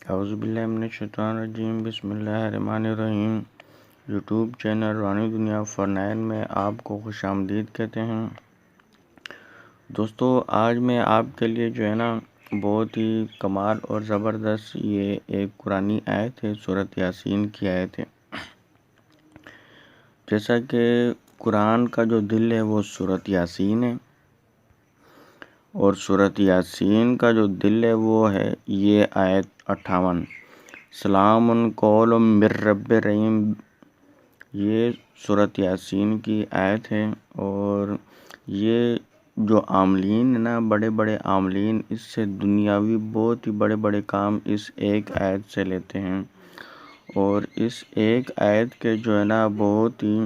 اعوذ باللہ من الشیطان الرجیم، بسم اللہ الرحمن الرحیم۔ یوٹیوب چینل روحانی دنیا فارنائن میں آپ کو خوش آمدید کہتے ہیں۔ دوستو، آج میں آپ کے لیے بہت ہی کمال اور زبردست یہ ایک قرآنی آیت ہے، سورۃ یاسین کی آیت ہے۔ جیسا کہ قرآن کا جو دل ہے وہ سورۃ یاسین ہے، اور سورۃ یاسین کا جو دل ہے وہ ہے یہ آیت 58، سلام قول من رب رحیم۔ یہ سورۃ یاسین کی آیت ہے، اور یہ جو عاملین ہیں نا، بڑے بڑے عاملین اس سے دنیاوی بہت ہی بڑے بڑے کام اس ایک آیت سے لیتے ہیں، اور اس ایک آیت کے بہت ہی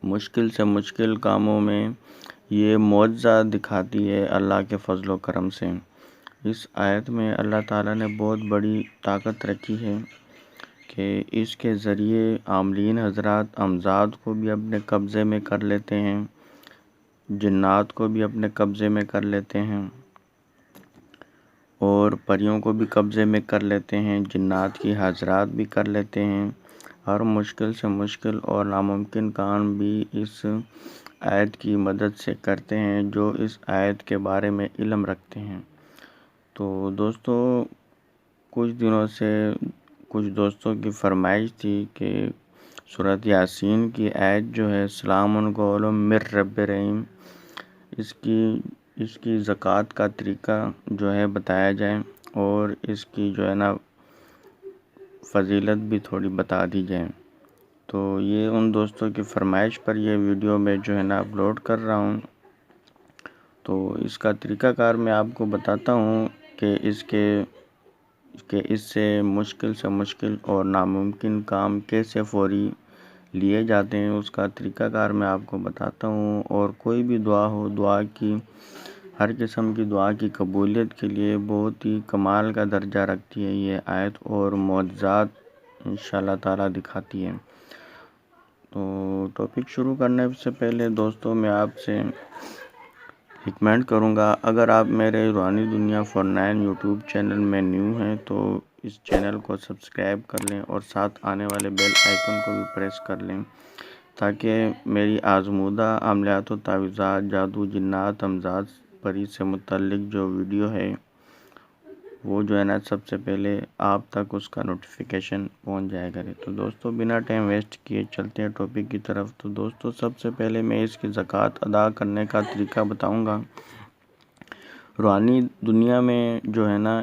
مشکل سے مشکل کاموں میں یہ معجزہ دکھاتی ہے اللہ کے فضل و کرم سے۔ اس آیت میں اللہ تعالیٰ نے بہت بڑی طاقت رکھی ہے کہ اس کے ذریعے عاملین حضرات امزاد کو بھی اپنے قبضے میں کر لیتے ہیں، جنات کو بھی اپنے قبضے میں کر لیتے ہیں، اور پریوں کو بھی قبضے میں کر لیتے ہیں، جنات کی حاضرات بھی کر لیتے ہیں۔ ہر مشکل سے مشکل اور ناممکن کام بھی اس آیت کی مدد سے کرتے ہیں جو اس آیت کے بارے میں علم رکھتے ہیں۔ تو دوستو، کچھ دنوں سے کچھ دوستوں کی فرمائش تھی کہ سورۃ یاسین کی آیت جو ہے سلام قول من رب رحیم، اس کی زکوٰۃ کا طریقہ جو ہے بتایا جائے، اور اس کی فضیلت بھی تھوڑی بتا دی جائے۔ تو یہ ان دوستوں کی فرمائش پر یہ ویڈیو میں اپلوڈ کر رہا ہوں۔ تو اس کا طریقہ کار میں آپ کو بتاتا ہوں کہ اس سے مشکل اور ناممکن کام کیسے فوری لیے جاتے ہیں، اس کا طریقہ کار میں آپ کو بتاتا ہوں۔ اور کوئی بھی دعا ہو، ہر قسم کی دعا کی قبولیت کے لیے بہت ہی کمال کا درجہ رکھتی ہے یہ آیت، اور معجزات انشاءاللہ تعالیٰ دکھاتی ہے۔ تو ٹاپک شروع کرنے سے پہلے دوستوں، میں آپ سے ریکمینڈ کروں گا، اگر آپ میرے روحانی دنیا فارنائن یوٹیوب چینل میں نیو ہیں تو اس چینل کو سبسکرائب کر لیں، اور ساتھ آنے والے بیل آئیکن کو بھی پریس کر لیں، تاکہ میری آزمودہ عملیات و تعویذات، جادو، جنات، امزاد، پری سے متعلق جو ویڈیو ہے وہ سب سے پہلے آپ تک اس کا نوٹیفیکیشن پہنچ جائے گا۔ تو دوستو، بنا ٹائم ویسٹ کیے چلتے ہیں ٹاپک کی طرف۔ تو دوستو، سب سے پہلے میں اس کی زکوٰۃ ادا کرنے کا طریقہ بتاؤں گا۔ روحانی دنیا میں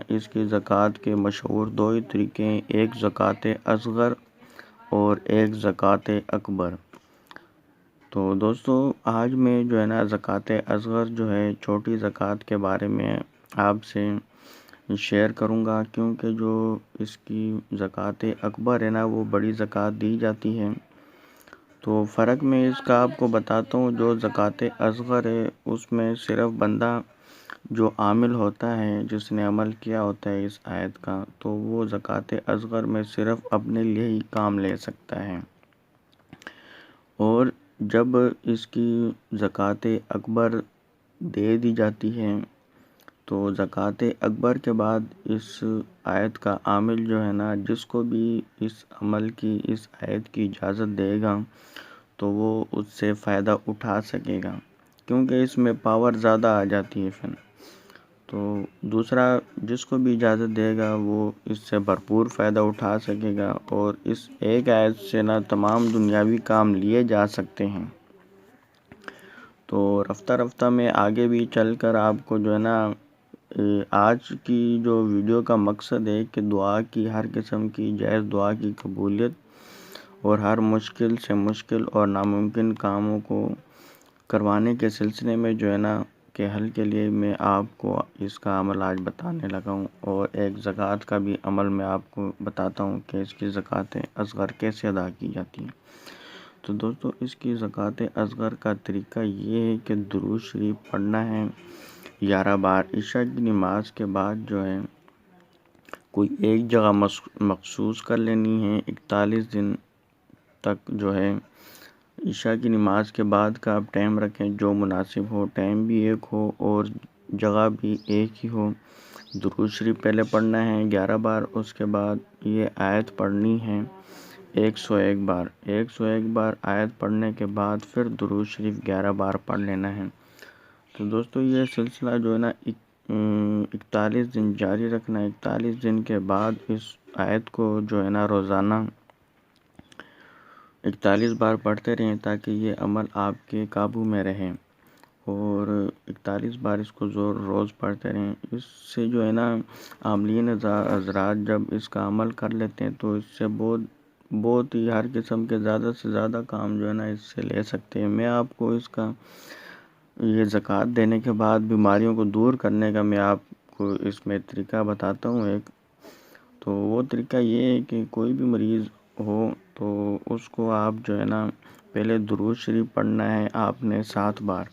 اس کی زکوٰۃ کے مشہور دو ہی طریقے ہیں، ایک زکوٰۃ اصغر اور ایک زکوٰۃ اکبر۔ تو دوستو، آج میں زکوٰۃ اصغر چھوٹی زکوٰۃ کے بارے میں آپ سے شیئر کروں گا، کیونکہ جو اس کی زکوٰۃ اکبر ہے وہ بڑی زکوٰۃ دی جاتی ہے۔ تو فرق میں اس کا آپ کو بتاتا ہوں۔ جو زکوٰۃ اصغر ہے اس میں صرف بندہ جو عامل ہوتا ہے، جس نے عمل کیا ہوتا ہے اس آیت کا، تو وہ زکوٰۃ اصغر میں صرف اپنے لیے ہی کام لے سکتا ہے، اور جب اس کی زکوٰۃ اکبر دے دی جاتی ہے تو زکوٰۃ اکبر کے بعد اس آیت کا عامل جس کو بھی اس عمل کی، اس آیت کی اجازت دے گا تو وہ اس سے فائدہ اٹھا سکے گا، کیونکہ اس میں پاور زیادہ آ جاتی ہے پھر۔ تو دوسرا، جس کو بھی اجازت دے گا وہ اس سے بھرپور فائدہ اٹھا سکے گا، اور اس ایک آیت سے تمام دنیاوی کام لیے جا سکتے ہیں۔ تو رفتہ رفتہ میں آگے بھی چل کر آپ کو آج کی جو ویڈیو کا مقصد ہے کہ دعا کی، ہر قسم کی جائز دعا کی قبولیت، اور ہر مشکل سے مشکل اور ناممکن کاموں کو کروانے کے سلسلے میں کہ حل کے لیے میں آپ کو اس کا عمل آج بتانے لگا ہوں، اور ایک زکوٰۃ کا بھی عمل میں آپ کو بتاتا ہوں کہ اس کی زکوٰۃ اصغر کیسے ادا کی جاتی ہے۔ تو دوستو، اس کی زکوٰۃ اصغر کا طریقہ یہ ہے کہ درود شریف پڑھنا ہے 11 بار۔ عشاء کی نماز کے بعد کوئی ایک جگہ مخصوص کر لینی ہے، 41 دن تک عشاء کی نماز کے بعد کا آپ ٹائم رکھیں جو مناسب ہو، ٹائم بھی ایک ہو اور جگہ بھی ایک ہی ہو، درود شریف پہلے پڑھنا ہے 11 بار، اس کے بعد یہ آیت پڑھنی ہے 101 بار۔ 101 بار آیت پڑھنے کے بعد پھر درود شریف 11 بار پڑھ لینا ہے۔ تو دوستو یہ سلسلہ جو ہے نا 41 دن جاری رکھنا ہے۔ 41 دن کے بعد اس آیت کو جو ہے نا روزانہ 41 بار پڑھتے رہیں تاکہ یہ عمل آپ کے قابو میں رہے، اور 41 بار اس کو روز پڑھتے رہیں۔ اس سے جو ہے نا عاملین حضرات جب اس کا عمل کر لیتے ہیں تو اس سے بہت ہی ہر قسم کے زیادہ سے زیادہ کام جو ہے نا اس سے لے سکتے ہیں۔ میں آپ کو اس کا یہ زکوٰۃ دینے کے بعد بیماریوں کو دور کرنے کا میں آپ کو اس میں طریقہ بتاتا ہوں ایک۔ تو وہ طریقہ یہ ہے کہ کوئی بھی مریض ہو تو اس کو آپ جو ہے نا پہلے درود شریف پڑھنا ہے آپ نے 7 بار،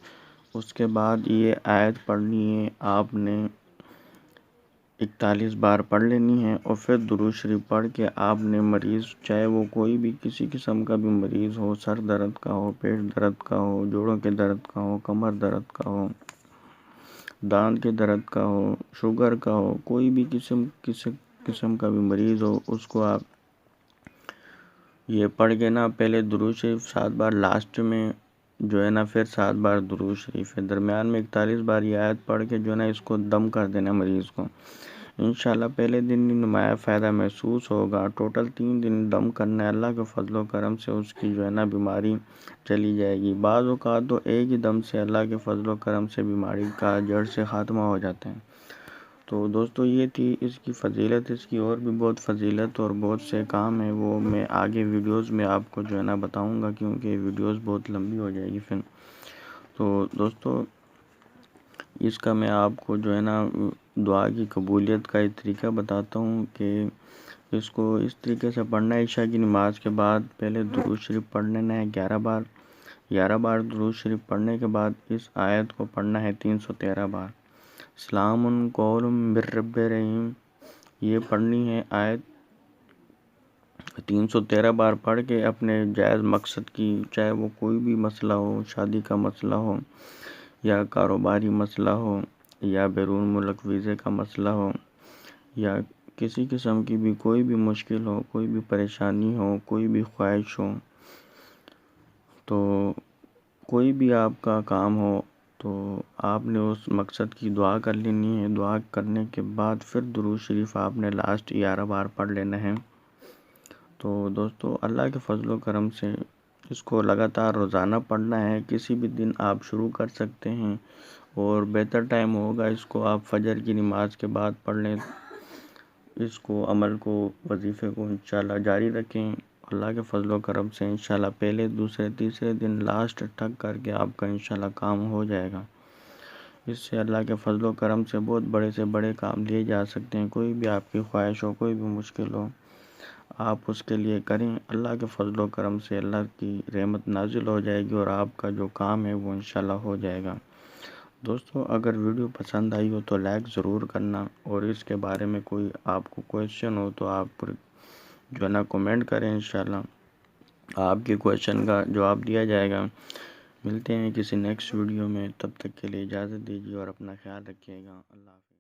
اس کے بعد یہ آیت پڑھنی ہے آپ نے 41 بار پڑھ لینی ہے، اور پھر درود شریف پڑھ کے آپ نے مریض چاہے وہ کوئی بھی کسی قسم کا بھی مریض ہو، سر درد کا ہو، پیٹ درد کا ہو، جوڑوں کے درد کا ہو، کمر درد کا ہو، دانت کے درد کا ہو، شوگر کا ہو، کوئی بھی قسم کا بھی مریض ہو، اس کو آپ یہ پڑھ کے نا پہلے درود شریف 7 بار، لاسٹ میں جو ہے نا پھر 7 بار درود شریف ہے، درمیان میں 41 بار یہ آیت پڑھ کے جو ہے نا اس کو دم کر دینا مریض کو۔ انشاءاللہ پہلے دن ہی نمایاں فائدہ محسوس ہوگا۔ ٹوٹل 3 دن دم کرنا ہے، اللہ کے فضل و کرم سے اس کی جو ہے نا بیماری چلی جائے گی۔ بعض اوقات تو ایک ہی دم سے اللہ کے فضل و کرم سے بیماری کا جڑ سے خاتمہ ہو جاتے ہیں۔ تو دوستو یہ تھی اس کی فضیلت، اس کی اور بھی بہت فضیلت اور بہت سے کام ہیں، وہ میں آگے ویڈیوز میں آپ کو جو ہے نا بتاؤں گا، کیونکہ ویڈیوز بہت لمبی ہو جائے گی پھر۔ تو دوستو اس کا میں آپ کو جو ہے نا دعا کی قبولیت کا ایک طریقہ بتاتا ہوں کہ اس کو اس طریقے سے پڑھنا ہے۔ عشاء کی نماز کے بعد پہلے درود شریف پڑھ لینا ہے 11 بار۔ 11 بار درود شریف پڑھنے کے بعد اس آیت کو پڑھنا ہے 313 بار۔ سلام قول من رب رحیم، یہ پڑھنی ہے آیت 313 بار پڑھ کے اپنے جائز مقصد کی، چاہے وہ کوئی بھی مسئلہ ہو، شادی کا مسئلہ ہو یا کاروباری مسئلہ ہو یا بیرون ملک ویزے کا مسئلہ ہو یا کسی قسم کی بھی کوئی بھی مشکل ہو، کوئی بھی پریشانی ہو، کوئی بھی خواہش ہو، تو کوئی بھی آپ کا کام ہو تو آپ نے اس مقصد کی دعا کر لینی ہے۔ دعا کرنے کے بعد پھر درود شریف آپ نے لاسٹ 11 بار پڑھ لینا ہے۔ تو دوستو اللہ کے فضل و کرم سے اس کو لگاتار روزانہ پڑھنا ہے، کسی بھی دن آپ شروع کر سکتے ہیں، اور بہتر ٹائم ہوگا اس کو آپ فجر کی نماز کے بعد پڑھ لیں۔ اس کو عمل کو، وظیفے کو انشاءاللہ جاری رکھیں، اللہ کے فضل و کرم سے انشاءاللہ پہلے، دوسرے، تیسرے دن لاسٹ ٹھک کر کے آپ کا انشاءاللہ کام ہو جائے گا۔ اس سے اللہ کے فضل و کرم سے بہت بڑے سے بڑے کام لیے جا سکتے ہیں۔ کوئی بھی آپ کی خواہش ہو، کوئی بھی مشکل ہو، آپ اس کے لیے کریں، اللہ کے فضل و کرم سے اللہ کی رحمت نازل ہو جائے گی، اور آپ کا جو کام ہے وہ انشاءاللہ ہو جائے گا۔ دوستو اگر ویڈیو پسند آئی ہو تو لائک ضرور کرنا، اور اس کے بارے میں کوئی آپ کو کویشچن ہو تو آپ جو ہے نا کومنٹ کریں، انشاءاللہ آپ کے کویشچن کا جواب دیا جائے گا۔ ملتے ہیں کسی نیکسٹ ویڈیو میں، تب تک کے لیے اجازت دیجیے اور اپنا خیال رکھیے گا۔ اللہ حافظ۔